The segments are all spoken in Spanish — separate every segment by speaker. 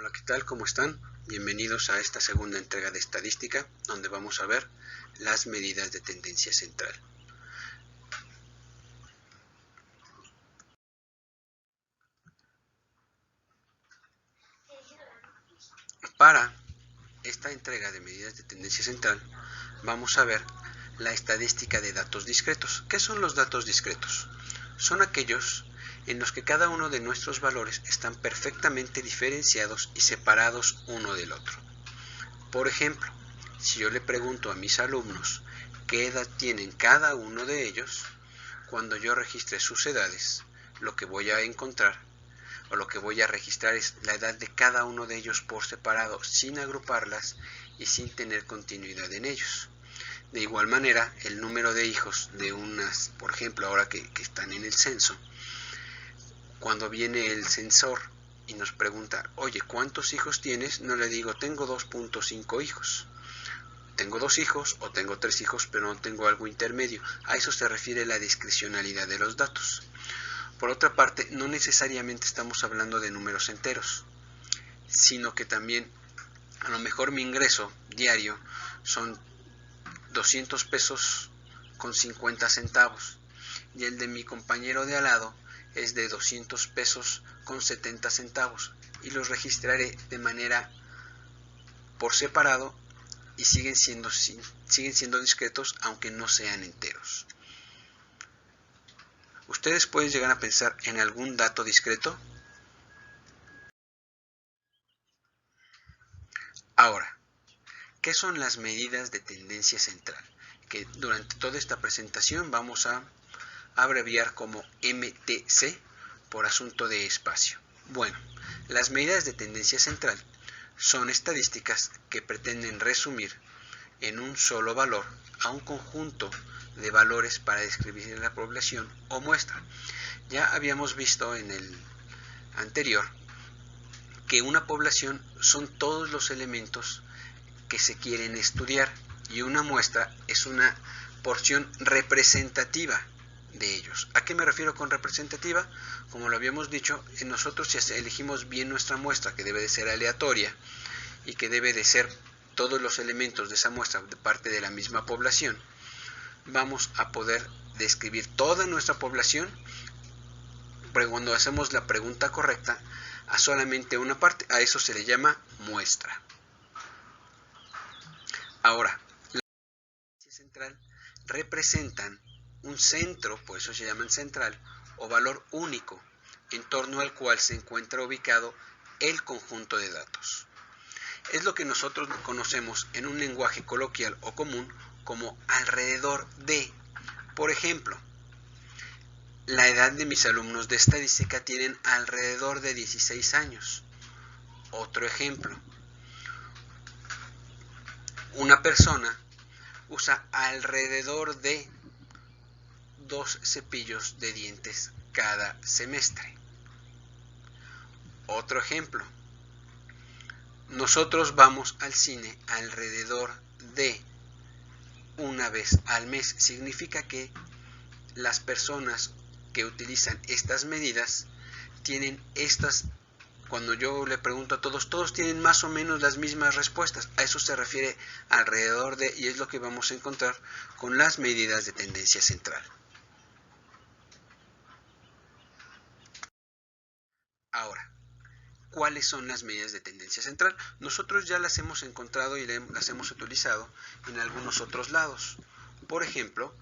Speaker 1: Hola, ¿qué tal? ¿Cómo están? Bienvenidos a esta segunda entrega de estadística, donde vamos a ver las medidas de tendencia central. Para esta entrega de medidas de tendencia central, vamos a ver la estadística de datos discretos. ¿Qué son los datos discretos? Son aquellos en los que cada uno de nuestros valores están perfectamente diferenciados y separados uno del otro. Por ejemplo, si yo le pregunto a mis alumnos qué edad tienen cada uno de ellos, cuando yo registre sus edades, lo que voy a encontrar o lo que voy a registrar es la edad de cada uno de ellos por separado, sin agruparlas y sin tener continuidad en ellos. De igual manera, el número de hijos de unas, por ejemplo, ahora que están en el censo, cuando viene el censor y nos pregunta, oye, ¿cuántos hijos tienes? No le digo, tengo 2.5 hijos. Tengo 2 hijos o tengo 3 hijos, pero no tengo algo intermedio. A eso se refiere la discrecionalidad de los datos. Por otra parte, no necesariamente estamos hablando de números enteros, sino que también a lo mejor mi ingreso diario son 200 pesos con 50 centavos y el de mi compañero de al lado es de 200 pesos con 70 centavos y los registraré de manera por separado y siguen siendo discretos aunque no sean enteros. ¿Ustedes pueden llegar a pensar en algún dato discreto? Ahora, ¿qué son las medidas de tendencia central? Que durante toda esta presentación vamos a abreviar como MTC por asunto de espacio. Bueno, las medidas de tendencia central son estadísticas que pretenden resumir en un solo valor a un conjunto de valores para describir la población o muestra. Ya habíamos visto en el anterior que una población son todos los elementos que se quieren estudiar y una muestra es una porción representativa de ellos. ¿A qué me refiero con representativa? Como lo habíamos dicho, nosotros si elegimos bien nuestra muestra, que debe de ser aleatoria y que debe de ser todos los elementos de esa muestra de parte de la misma población, vamos a poder describir toda nuestra población, pero cuando hacemos la pregunta correcta a solamente una parte, a eso se le llama muestra. Ahora, la tendencia central representan un centro, por eso se llaman central, o valor único, en torno al cual se encuentra ubicado el conjunto de datos. Es lo que nosotros conocemos en un lenguaje coloquial o común como alrededor de. Por ejemplo, la edad de mis alumnos de estadística tienen alrededor de 16 años. Otro ejemplo, una persona usa alrededor de 2 cepillos de dientes cada semestre. Otro ejemplo, nosotros vamos al cine alrededor de una vez al mes. Significa que las personas que utilizan estas medidas tienen estas, cuando yo le pregunto a todos tienen más o menos las mismas respuestas. A eso se refiere alrededor de, y es lo que vamos a encontrar con las medidas de tendencia central. Ahora, ¿cuáles son las medidas de tendencia central? Nosotros ya las hemos encontrado y las hemos utilizado en algunos otros lados. Por ejemplo,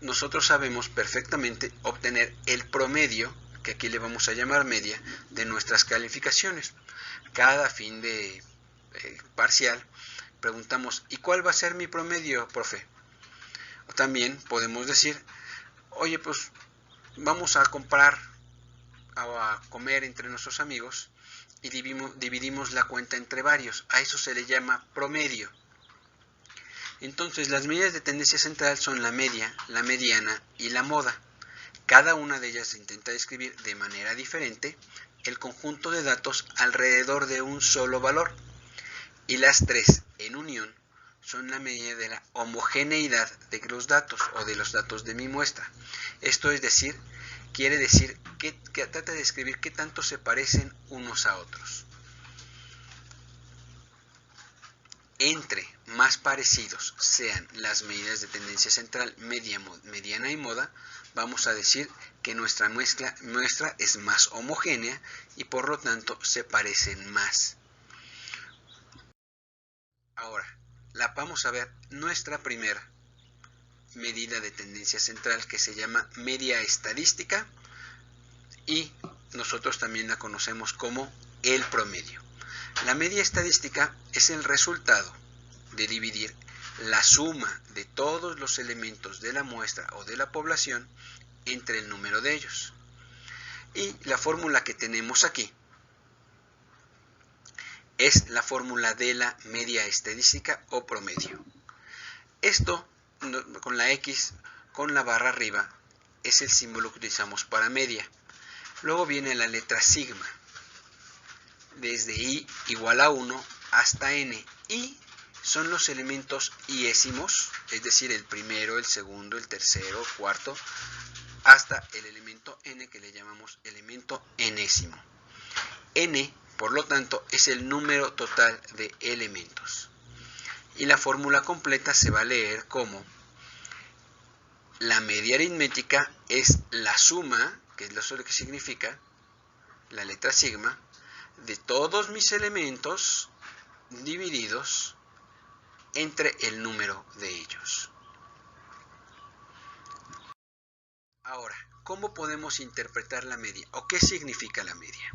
Speaker 1: nosotros sabemos perfectamente obtener el promedio, que aquí le vamos a llamar media, de nuestras calificaciones. Cada fin de parcial preguntamos, ¿y cuál va a ser mi promedio, profe? También podemos decir, oye, pues vamos a comprar a comer entre nuestros amigos y dividimos la cuenta entre varios. A eso se le llama promedio. Entonces, las medidas de tendencia central son la media, la mediana y la moda. Cada una de ellas intenta describir de manera diferente el conjunto de datos alrededor de un solo valor. Y las tres, en unión, son la medida de la homogeneidad de los datos o de los datos de mi muestra. Esto es decir, quiere decir que trata de describir qué tanto se parecen unos a otros. Entre más parecidos sean las medidas de tendencia central, media, mediana y moda, vamos a decir que nuestra muestra es más homogénea y por lo tanto se parecen más. Ahora, vamos a ver nuestra primera medida de tendencia central, que se llama media estadística, y nosotros también la conocemos como el promedio. La media estadística es el resultado de dividir la suma de todos los elementos de la muestra o de la población entre el número de ellos. Y la fórmula que tenemos aquí es la fórmula de la media estadística o promedio. Esto, con la X, con la barra arriba, es el símbolo que utilizamos para media. Luego viene la letra sigma, desde I igual a 1 hasta N. I son los elementos iésimos, es decir, el primero, el segundo, el tercero, cuarto, hasta el elemento N, que le llamamos elemento enésimo. N, por lo tanto, es el número total de elementos. Y la fórmula completa se va a leer como: la media aritmética es la suma, que es lo que significa la letra sigma, de todos mis elementos divididos entre el número de ellos. Ahora, ¿cómo podemos interpretar la media? ¿O qué significa la media?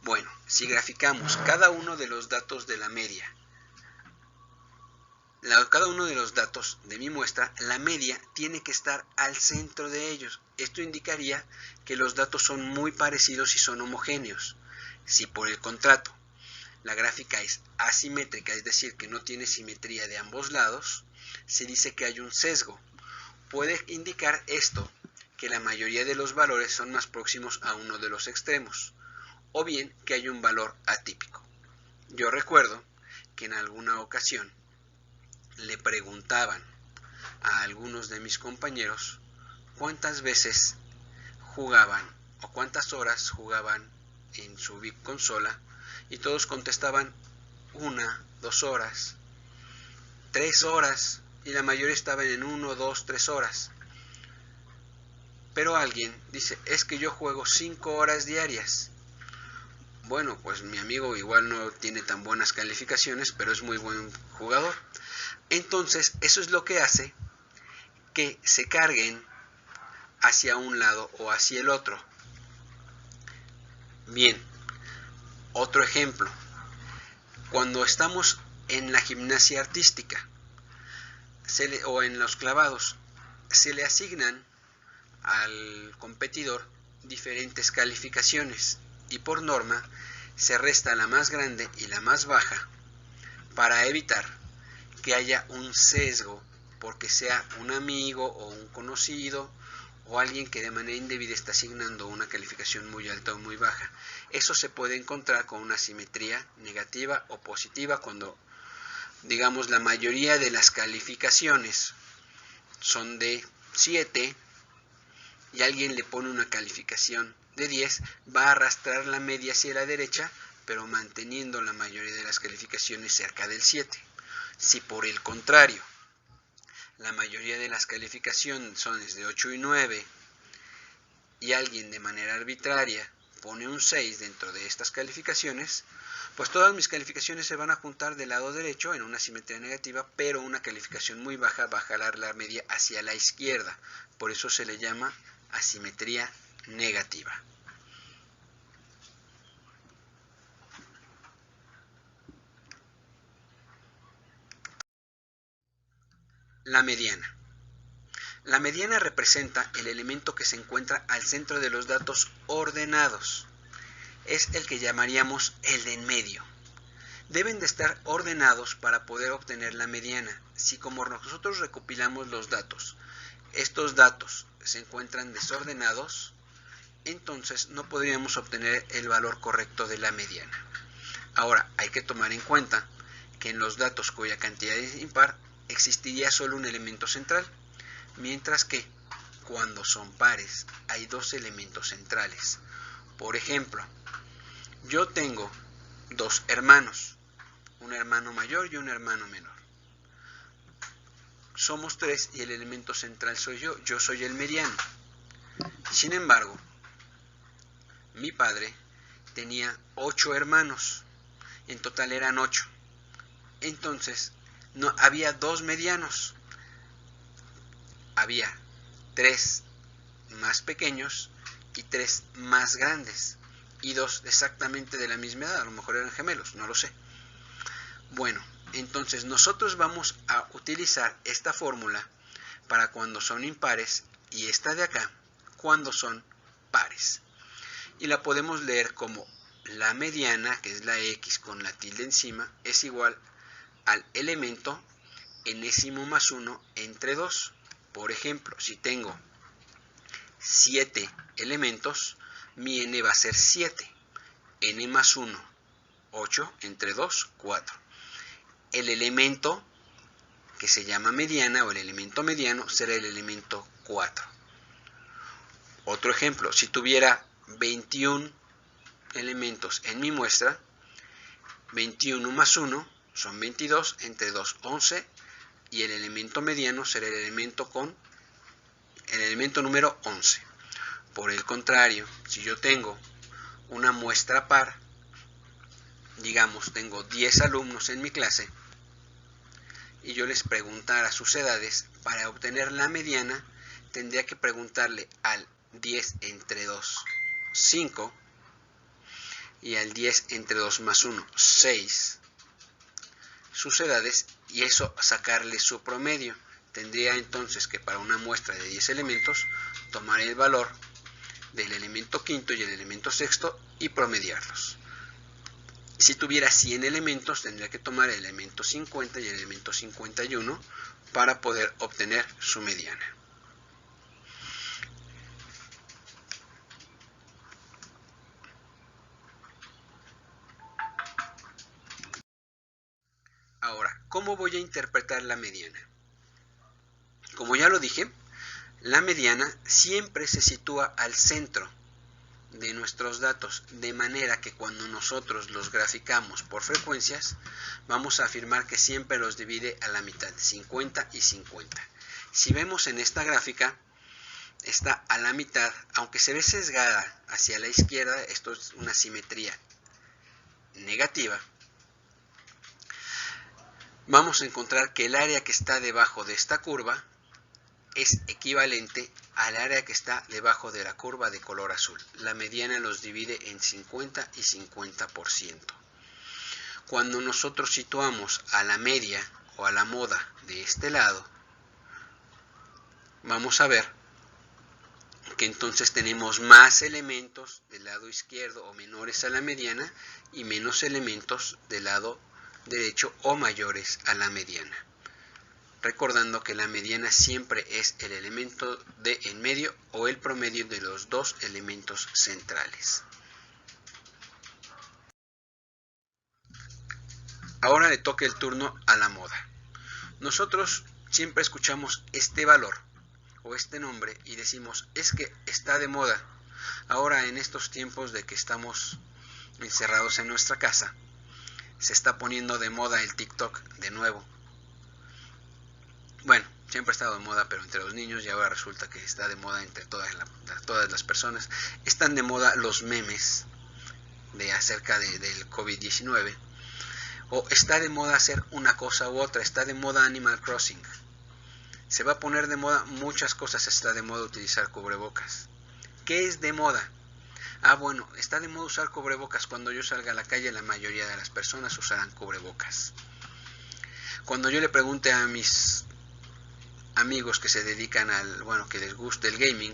Speaker 1: Bueno, si graficamos cada uno de los datos de la media, cada uno de los datos de mi muestra, la media tiene que estar al centro de ellos. Esto indicaría que los datos son muy parecidos y son homogéneos. Si por el contrario la gráfica es asimétrica, es decir, que no tiene simetría de ambos lados, se dice que hay un sesgo. Puede indicar esto que la mayoría de los valores son más próximos a uno de los extremos, o bien que hay un valor atípico. Yo recuerdo que en alguna ocasión le preguntaban a algunos de mis compañeros cuántas veces jugaban o cuántas horas jugaban en su consola, y todos contestaban 1, 2 horas, 3 horas, y la mayoría estaban en 1, 2, 3 horas. Pero alguien dice: es que yo juego 5 horas diarias. Bueno, pues mi amigo igual no tiene tan buenas calificaciones, pero es muy buen jugador. Entonces, eso es lo que hace que se carguen hacia un lado o hacia el otro. Bien, otro ejemplo. Cuando estamos en la gimnasia artística o en los clavados, se le asignan al competidor diferentes calificaciones y por norma se resta la más grande y la más baja para evitar que haya un sesgo porque sea un amigo o un conocido o alguien que de manera indebida está asignando una calificación muy alta o muy baja. Eso se puede encontrar con una simetría negativa o positiva cuando, digamos, la mayoría de las calificaciones son de 7 y alguien le pone una calificación de 10, va a arrastrar la media hacia la derecha, pero manteniendo la mayoría de las calificaciones cerca del 7. Si por el contrario, la mayoría de las calificaciones son de 8 y 9, y alguien de manera arbitraria pone un 6 dentro de estas calificaciones, pues todas mis calificaciones se van a juntar del lado derecho en una simetría negativa, pero una calificación muy baja va a jalar la media hacia la izquierda. Por eso se le llama asimetría negativa. La mediana. La mediana representa el elemento que se encuentra al centro de los datos ordenados. Es el que llamaríamos el de en medio. Deben de estar ordenados para poder obtener la mediana. Si como nosotros recopilamos los datos, estos datos se encuentran desordenados, entonces no podríamos obtener el valor correcto de la mediana. Ahora, hay que tomar en cuenta que en los datos cuya cantidad es impar existiría solo un elemento central, mientras que cuando son pares, hay dos elementos centrales. Por ejemplo, yo tengo dos hermanos, un hermano mayor y un hermano menor. Somos tres y el elemento central soy yo soy el mediano. Sin embargo, mi padre tenía 8 hermanos, en total eran 8. Entonces, no había 2 medianos, había 3 más pequeños y 3 más grandes, y 2 exactamente de la misma edad, a lo mejor eran gemelos, no lo sé. Bueno, entonces nosotros vamos a utilizar esta fórmula para cuando son impares y esta de acá cuando son pares. Y la podemos leer como la mediana, que es la X con la tilde encima, es igual al elemento enésimo más 1 entre 2. Por ejemplo, si tengo 7 elementos, mi n va a ser 7. n más 1, 8 entre 2, 4. El elemento que se llama mediana o el elemento mediano será el elemento 4. Otro ejemplo, si tuviera 21 elementos en mi muestra, 21 más 1 son 22, entre 2, 11, y el elemento mediano será el elemento número 11. Por el contrario, si yo tengo una muestra par, digamos, tengo 10 alumnos en mi clase, y yo les preguntara sus edades, para obtener la mediana, tendría que preguntarle al 10 entre 2, 5, y al 10 entre 2 más 1, 6, sus edades, y eso sacarle su promedio. Tendría entonces que para una muestra de 10 elementos, tomar el valor del elemento quinto y el elemento sexto y promediarlos. Si tuviera 100 elementos, tendría que tomar el elemento 50 y el elemento 51 para poder obtener su mediana. Ahora, ¿cómo voy a interpretar la mediana? Como ya lo dije, la mediana siempre se sitúa al centro de nuestros datos, de manera que cuando nosotros los graficamos por frecuencias, vamos a afirmar que siempre los divide a la mitad, 50 y 50. Si vemos en esta gráfica, está a la mitad, aunque se ve sesgada hacia la izquierda, esto es una simetría negativa, vamos a encontrar que el área que está debajo de esta curva es equivalente al área que está debajo de la curva de color azul. La mediana los divide en 50 y 50%. Cuando nosotros situamos a la media o a la moda de este lado, vamos a ver que entonces tenemos más elementos del lado izquierdo o menores a la mediana y menos elementos del lado derecho o mayores a la mediana. Recordando que la mediana siempre es el elemento de en medio o el promedio de los dos elementos centrales. Ahora le toca el turno a la moda. Nosotros siempre escuchamos este valor o este nombre y decimos, es que está de moda. Ahora en estos tiempos de que estamos encerrados en nuestra casa, se está poniendo de moda el TikTok de nuevo. Bueno, siempre ha estado de moda, pero entre los niños, y ahora resulta que está de moda entre todas las personas. Están de moda los memes acerca del COVID-19. O está de moda hacer una cosa u otra. Está de moda Animal Crossing. Se va a poner de moda muchas cosas. Está de moda utilizar cubrebocas. ¿Qué es de moda? Bueno, está de moda usar cubrebocas. Cuando yo salga a la calle, la mayoría de las personas usarán cubrebocas. Cuando yo le pregunte a mis amigos que se dedican que les guste el gaming,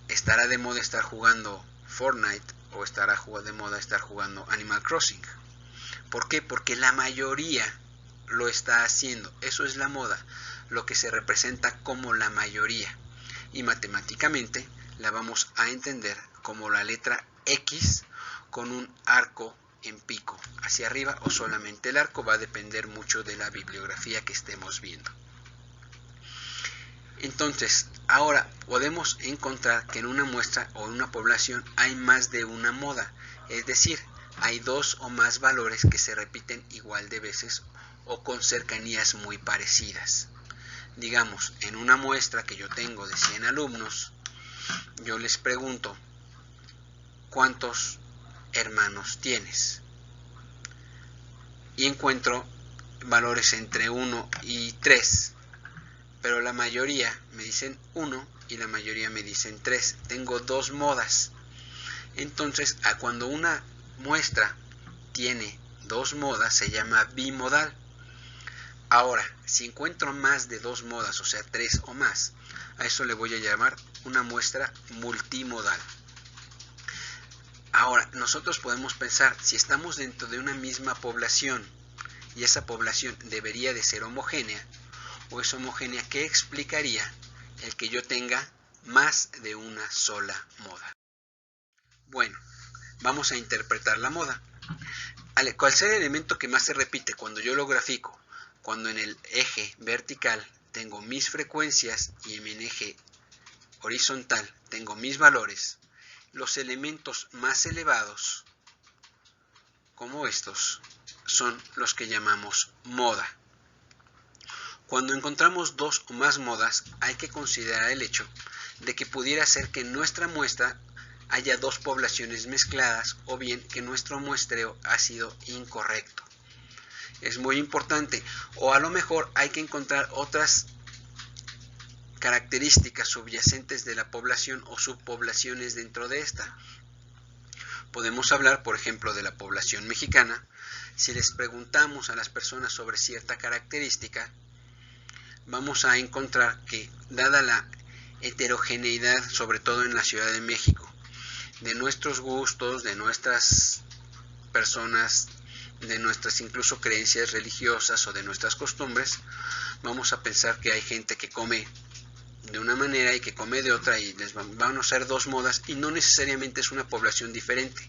Speaker 1: ¿estará de moda estar jugando Fortnite o estará de moda estar jugando Animal Crossing? ¿Por qué? Porque la mayoría lo está haciendo. Eso es la moda, lo que se representa como la mayoría. Y matemáticamente la vamos a entender como la letra X con un arco en pico hacia arriba o solamente el arco. Va a depender mucho de la bibliografía que estemos viendo. Entonces, ahora podemos encontrar que en una muestra o en una población hay más de una moda, es decir, hay dos o más valores que se repiten igual de veces o con cercanías muy parecidas. Digamos, en una muestra que yo tengo de 100 alumnos, yo les pregunto, ¿cuántos hermanos tienes? Y encuentro valores entre 1 y 3, pero la mayoría me dicen 1 y la mayoría me dicen 3. Tengo dos modas. Entonces, cuando una muestra tiene dos modas, se llama bimodal. Ahora, si encuentro más de dos modas, o sea, 3 o más, a eso le voy a llamar una muestra multimodal. Ahora, nosotros podemos pensar, si estamos dentro de una misma población y esa población debería de ser homogénea, o es homogénea, ¿qué explicaría el que yo tenga más de una sola moda? Bueno, vamos a interpretar la moda. Al ser el elemento que más se repite cuando yo lo grafico, cuando en el eje vertical tengo mis frecuencias y en el eje horizontal tengo mis valores, los elementos más elevados, como estos, son los que llamamos moda. Cuando encontramos dos o más modas, hay que considerar el hecho de que pudiera ser que en nuestra muestra haya dos poblaciones mezcladas o bien que nuestro muestreo ha sido incorrecto. Es muy importante, o a lo mejor hay que encontrar otras características subyacentes de la población o subpoblaciones dentro de esta. Podemos hablar, por ejemplo, de la población mexicana. Si les preguntamos a las personas sobre cierta característica, vamos a encontrar que, dada la heterogeneidad, sobre todo en la Ciudad de México, de nuestros gustos, de nuestras personas, de nuestras incluso creencias religiosas o de nuestras costumbres, vamos a pensar que hay gente que come de una manera y que come de otra y les van a ser dos modas y no necesariamente es una población diferente,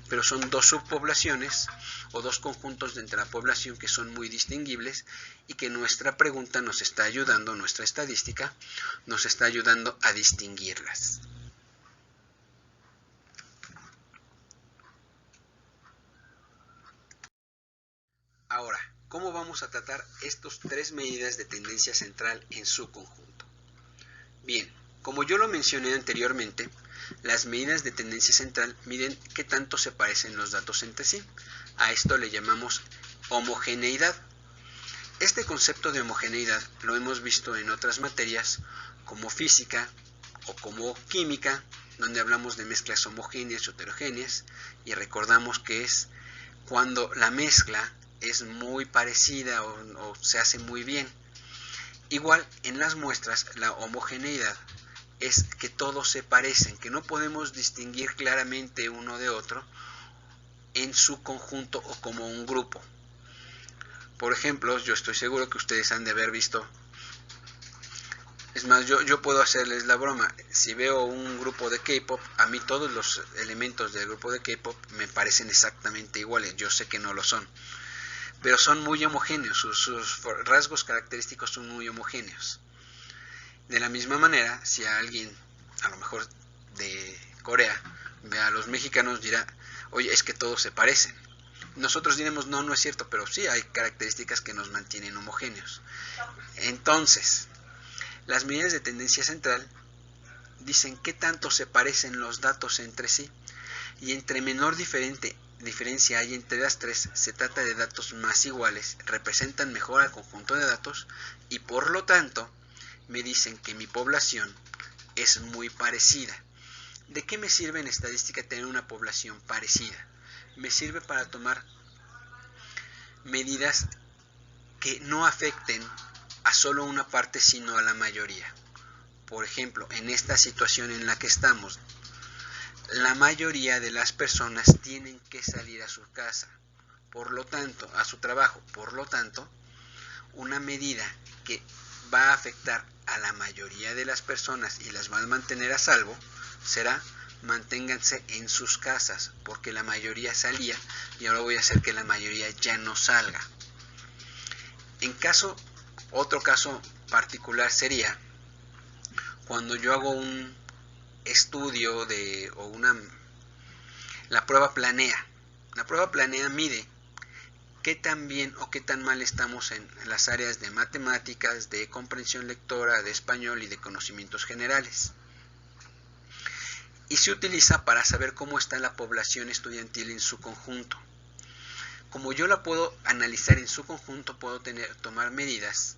Speaker 1: pero son dos subpoblaciones o dos conjuntos dentro de la población que son muy distinguibles y que nuestra pregunta nos está ayudando, nuestra estadística nos está ayudando a distinguirlas. Ahora, ¿cómo vamos a tratar estas tres medidas de tendencia central en su conjunto? Bien, como yo lo mencioné anteriormente, las medidas de tendencia central miden qué tanto se parecen los datos entre sí. A esto le llamamos homogeneidad. Este concepto de homogeneidad lo hemos visto en otras materias como física o como química, donde hablamos de mezclas homogéneas o heterogéneas y recordamos que es cuando la mezcla es muy parecida o se hace muy bien. Igual en las muestras la homogeneidad es que todos se parecen, que no podemos distinguir claramente uno de otro en su conjunto o como un grupo. Por ejemplo, yo estoy seguro que ustedes han de haber visto, es más, yo puedo hacerles la broma, si veo un grupo de K-pop, a mí todos los elementos del grupo de K-pop me parecen exactamente iguales, yo sé que no lo son, pero son muy homogéneos, sus rasgos característicos son muy homogéneos. De la misma manera, si a alguien, a lo mejor de Corea, ve a los mexicanos, dirá, oye, es que todos se parecen. Nosotros diremos, no, no es cierto, pero sí hay características que nos mantienen homogéneos. Entonces, las medidas de tendencia central dicen qué tanto se parecen los datos entre sí, y entre menor diferencia hay entre las tres, se trata de datos más iguales, representan mejor al conjunto de datos, y por lo tanto, me dicen que mi población es muy parecida. ¿De qué me sirve en estadística tener una población parecida? Me sirve para tomar medidas que no afecten a solo una parte, sino a la mayoría. Por ejemplo, en esta situación en la que estamos, la mayoría de las personas tienen que salir a su casa, por lo tanto, a su trabajo, por lo tanto, una medida que va a afectar a la mayoría de las personas y las va a mantener a salvo será manténganse en sus casas, porque la mayoría salía y ahora voy a hacer que la mayoría ya no salga. Otro caso particular sería cuando yo hago un estudio la prueba planea. La prueba planea mide qué tan bien o qué tan mal estamos en las áreas de matemáticas, de comprensión lectora, de español y de conocimientos generales. Y se utiliza para saber cómo está la población estudiantil en su conjunto. Como yo la puedo analizar en su conjunto, puedo tomar medidas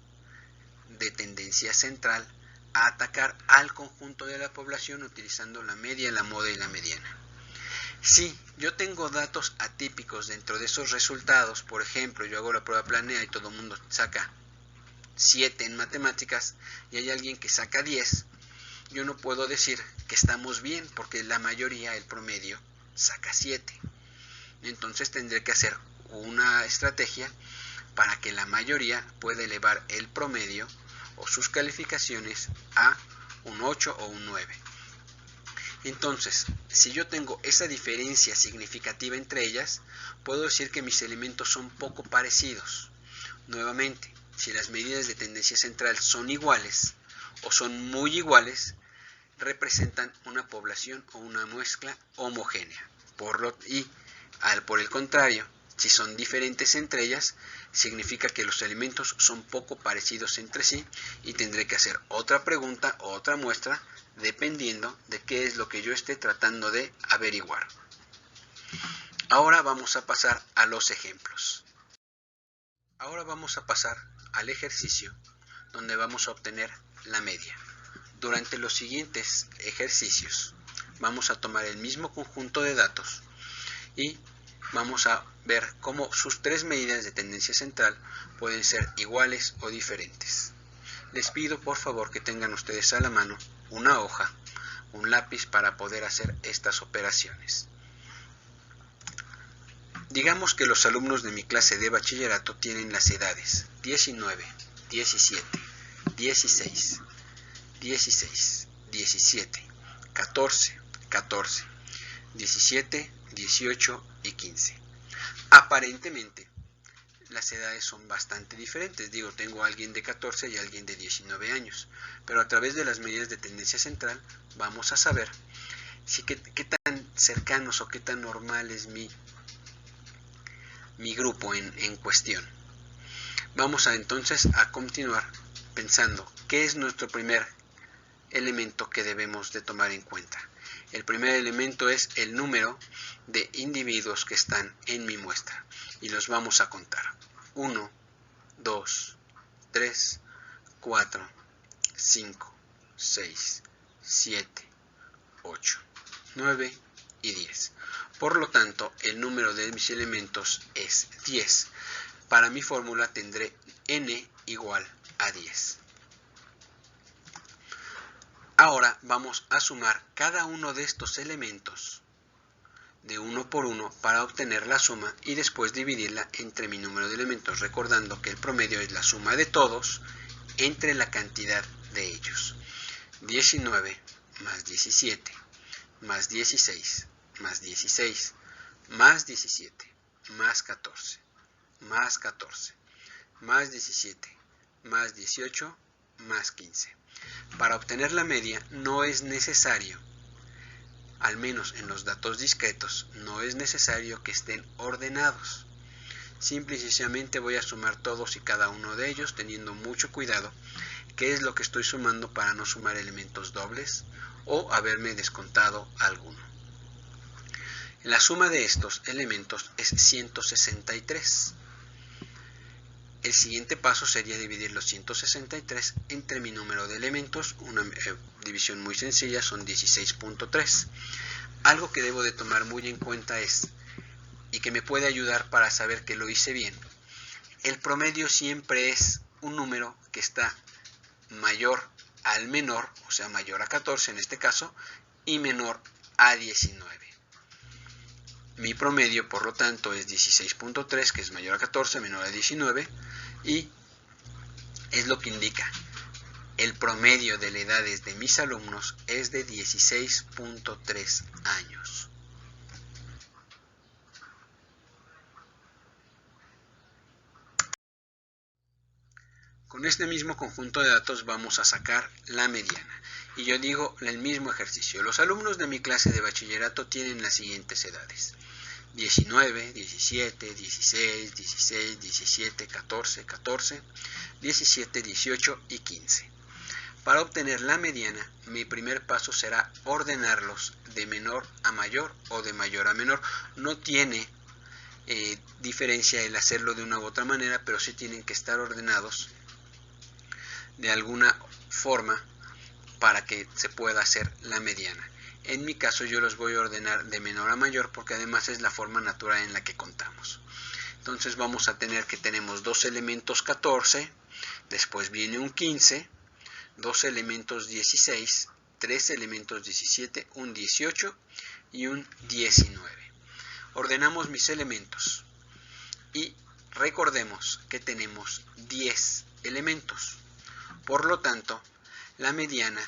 Speaker 1: de tendencia central a atacar al conjunto de la población utilizando la media, la moda y la mediana. Si yo tengo datos atípicos dentro de esos resultados, por ejemplo, yo hago la prueba planea y todo el mundo saca 7 en matemáticas y hay alguien que saca 10, yo no puedo decir que estamos bien porque la mayoría, el promedio, saca 7. Entonces tendré que hacer una estrategia para que la mayoría pueda elevar el promedio o sus calificaciones a un 8 o un 9. Entonces, si yo tengo esa diferencia significativa entre ellas, puedo decir que mis elementos son poco parecidos. Nuevamente, si las medidas de tendencia central son iguales o son muy iguales, representan una población o una mezcla homogénea. Por el contrario, si son diferentes entre ellas, significa que los elementos son poco parecidos entre sí y tendré que hacer otra pregunta o otra muestra dependiendo de qué es lo que yo esté tratando de averiguar. Ahora vamos a pasar a los ejemplos. Ahora vamos a pasar al ejercicio donde vamos a obtener la media. Durante los siguientes ejercicios vamos a tomar el mismo conjunto de datos y vamos a ver cómo sus 3 medidas de tendencia central pueden ser iguales o diferentes. Les pido por favor que tengan ustedes a la mano una hoja, un lápiz para poder hacer estas operaciones. Digamos que los alumnos de mi clase de bachillerato tienen las edades 19, 17, 16, 16, 17, 14, 14, 17, 18 y 15. Aparentemente, las edades son bastante diferentes. Tengo a alguien de 14 y a alguien de 19 años. Pero a través de las medidas de tendencia central vamos a saber qué tan cercanos o qué tan normal es mi grupo en cuestión. Vamos entonces a continuar pensando qué es nuestro primer elemento que debemos de tomar en cuenta. El primer elemento es el número de individuos que están en mi muestra y los vamos a contar. 1, 2, 3, 4, 5, 6, 7, 8, 9 y 10. Por lo tanto, el número de mis elementos es 10. Para mi fórmula tendré n igual a 10. Ahora vamos a sumar cada uno de estos elementos de uno por uno para obtener la suma y después dividirla entre mi número de elementos, recordando que el promedio es la suma de todos entre la cantidad de ellos. 19 más 17 más 16 más 16 más 17 más 14 más 14 más 17 más 18 más 15. Para obtener la media no es necesario, al menos en los datos discretos, no es necesario que estén ordenados. Simple y sencillamente voy a sumar todos y cada uno de ellos teniendo mucho cuidado qué es lo que estoy sumando para no sumar elementos dobles o haberme descontado alguno. La suma de estos elementos es 163. El siguiente paso sería dividir los 163 entre mi número de elementos. Una división muy sencilla, son 16.3. Algo que debo de tomar muy en cuenta es, y que me puede ayudar para saber que lo hice bien, el promedio siempre es un número que está mayor al menor, o sea mayor a 14 en este caso, y menor a 19. Mi promedio, por lo tanto, es 16.3, que es mayor a 14, menor a 19, y es lo que indica. El promedio de las edades de mis alumnos es de 16.3 años. Con este mismo conjunto de datos vamos a sacar la mediana. y yo digo el mismo ejercicio. Los alumnos de mi clase de bachillerato tienen las siguientes edades: 19, 17, 16, 16, 17, 14, 14, 17, 18 y 15. Para obtener la mediana, mi primer paso será ordenarlos de menor a mayor o de mayor a menor. No tiene diferencia el hacerlo de una u otra manera, pero sí tienen que estar ordenados de alguna forma para que se pueda hacer la mediana. En mi caso yo los voy a ordenar de menor a mayor porque además es la forma natural en la que contamos. Entonces vamos a tener que tenemos dos elementos 14, después viene un 15, dos elementos 16, tres elementos 17, un 18 y un 19. Ordenamos mis elementos y recordemos que tenemos 10 elementos. Por lo tanto, la mediana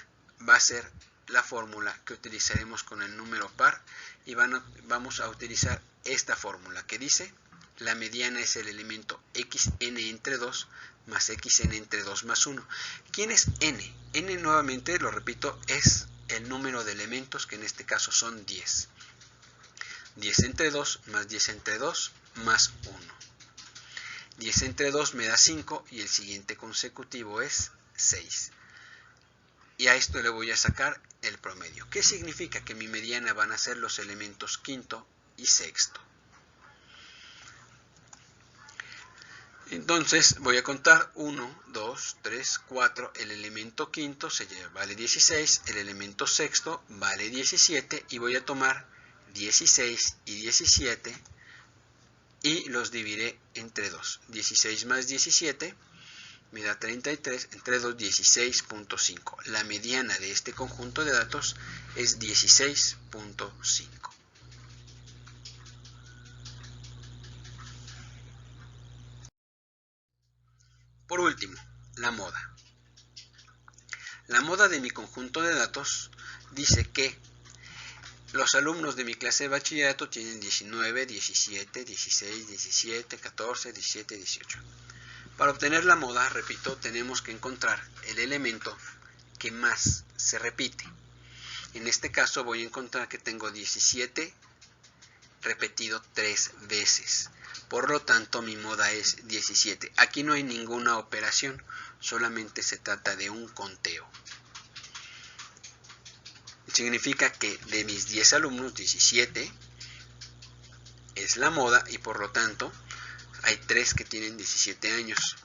Speaker 1: va a ser la fórmula que utilizaremos con el número par y vamos a utilizar esta fórmula que dice: la mediana es el elemento xn entre 2 más xn entre 2 más 1. ¿Quién es n? N, nuevamente lo repito, es el número de elementos, que en este caso son 10. 10 entre 2 más 10 entre 2 más 1. 10 entre 2 me da 5 y el siguiente consecutivo es 6. Y a esto le voy a sacar el promedio. ¿Qué significa? Que mi mediana van a ser los elementos quinto y sexto. Entonces voy a contar 1, 2, 3, 4, el elemento quinto vale 16, el elemento sexto vale 17 y voy a tomar 16 y 17 y los dividiré entre 2. 16 más 17 me da 33, entre 2 16.5. La mediana de este conjunto de datos es 16.5. Por último, la moda. La moda de mi conjunto de datos dice que los alumnos de mi clase de bachillerato tienen 19, 17, 16, 17, 14, 17, 18. Para obtener la moda, repito, tenemos que encontrar el elemento que más se repite. En este caso voy a encontrar que tengo 17 repetido 3 veces. Por lo tanto, mi moda es 17. Aquí no hay ninguna operación, solamente se trata de un conteo. Significa que de mis 10 alumnos, 17 es la moda y por lo tanto hay 3 que tienen 17 años.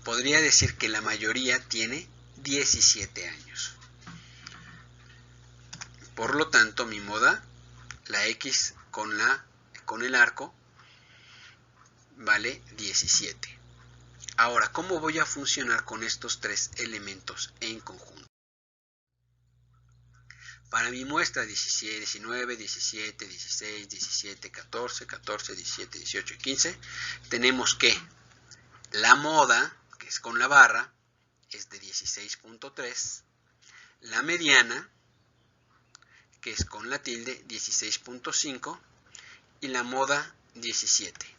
Speaker 1: Podría decir que la mayoría tiene 17 años. Por lo tanto, mi moda, la X con el arco, vale 17. Ahora, ¿cómo voy a funcionar con estos 3 elementos en conjunto? Para mi muestra 19, 17, 16, 17, 14, 14, 17, 18 y 15, tenemos que la moda, que es con la barra, es de 16.3, la mediana, que es con la tilde, 16.5, y la moda 17.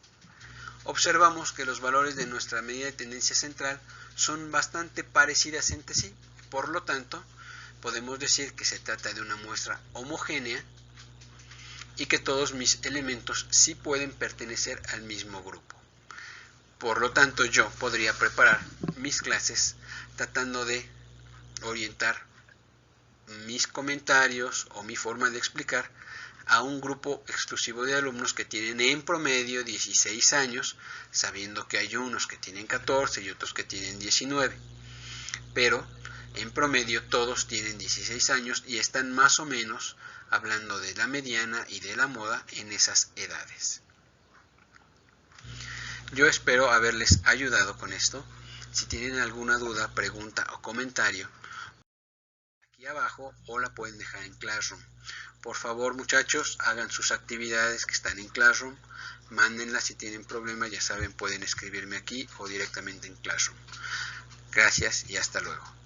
Speaker 1: Observamos que los valores de nuestra medida de tendencia central son bastante parecidas entre sí, por lo tanto, podemos decir que se trata de una muestra homogénea y que todos mis elementos sí pueden pertenecer al mismo grupo. Por lo tanto, yo podría preparar mis clases tratando de orientar mis comentarios o mi forma de explicar a un grupo exclusivo de alumnos que tienen en promedio 16 años, sabiendo que hay unos que tienen 14 y otros que tienen 19. Pero en promedio todos tienen 16 años y están más o menos hablando de la mediana y de la moda en esas edades. Yo espero haberles ayudado con esto. Si tienen alguna duda, pregunta o comentario, aquí abajo o la pueden dejar en Classroom. Por favor, muchachos, hagan sus actividades que están en Classroom, mándenlas. Si tienen problemas, ya saben, pueden escribirme aquí o directamente en Classroom. Gracias y hasta luego.